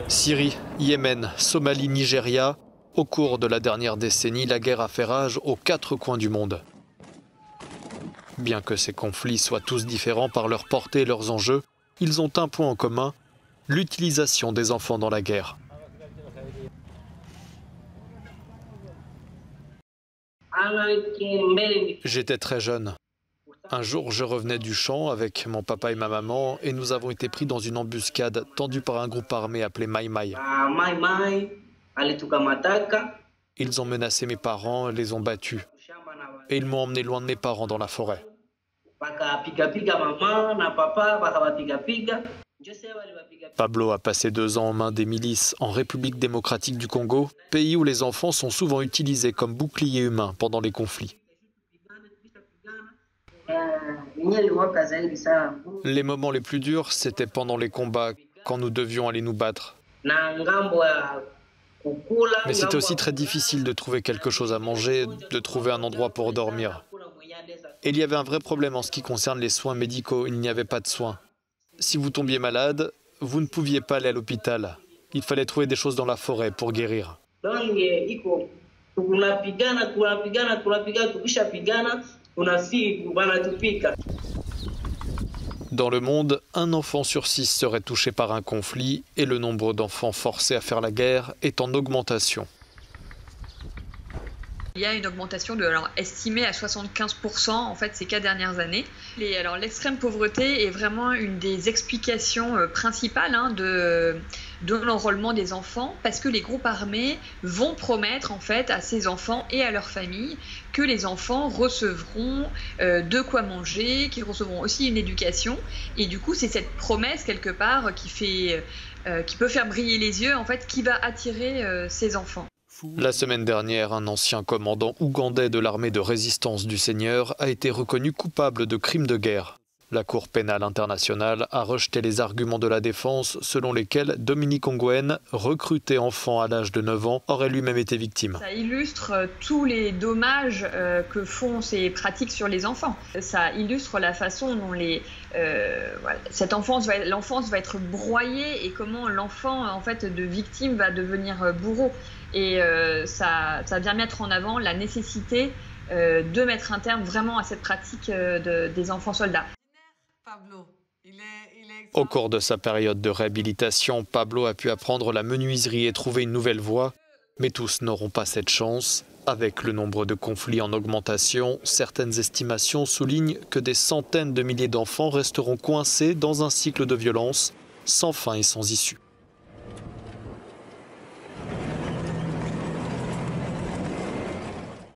Syrie, Yémen, Somalie, Nigeria. Au cours de la dernière décennie, la guerre a fait rage aux 4 coins du monde. Bien que ces conflits soient tous différents par leur portée et leurs enjeux, ils ont un point en commun, l'utilisation des enfants dans la guerre. J'étais très jeune. Un jour, je revenais du champ avec mon papa et ma maman et nous avons été pris dans une embuscade tendue par un groupe armé appelé Mai Mai. Ils ont menacé mes parents et les ont battus. Et ils m'ont emmené loin de mes parents dans la forêt. Pablo a passé 2 ans aux mains des milices en République démocratique du Congo, pays où les enfants sont souvent utilisés comme boucliers humains pendant les conflits. Les moments les plus durs, c'était pendant les combats, quand nous devions aller nous battre. Mais c'était aussi très difficile de trouver quelque chose à manger, de trouver un endroit pour dormir. Et il y avait un vrai problème en ce qui concerne les soins médicaux, il n'y avait pas de soins. Si vous tombiez malade, vous ne pouviez pas aller à l'hôpital. Il fallait trouver des choses dans la forêt pour guérir. Dans le monde, un enfant sur 6 serait touché par un conflit et le nombre d'enfants forcés à faire la guerre est en augmentation. Il y a une augmentation estimée à 75% en fait ces 4 dernières années. L'extrême pauvreté est vraiment une des explications principales de l'enrôlement des enfants, parce que les groupes armés vont promettre en fait à ces enfants et à leurs familles que les enfants recevront de quoi manger, qu'ils recevront aussi une éducation. Et du coup, c'est cette promesse quelque part qui peut faire briller les yeux en fait, qui va attirer ces enfants. La semaine dernière, un ancien commandant ougandais de l'armée de résistance du Seigneur a été reconnu coupable de crimes de guerre. La Cour pénale internationale a rejeté les arguments de la défense selon lesquels Dominique Ongwen, recruté enfant à l'âge de 9 ans, aurait lui-même été victime. Ça illustre tous les dommages que font ces pratiques sur les enfants. Ça illustre la façon dont l'enfance va être broyée et comment l'enfant en fait, de victime va devenir bourreau. Et ça vient mettre en avant la nécessité de mettre un terme vraiment à cette pratique des enfants soldats. Au cours de sa période de réhabilitation, Pablo a pu apprendre la menuiserie et trouver une nouvelle voie. Mais tous n'auront pas cette chance. Avec le nombre de conflits en augmentation, certaines estimations soulignent que des centaines de milliers d'enfants resteront coincés dans un cycle de violence sans fin et sans issue.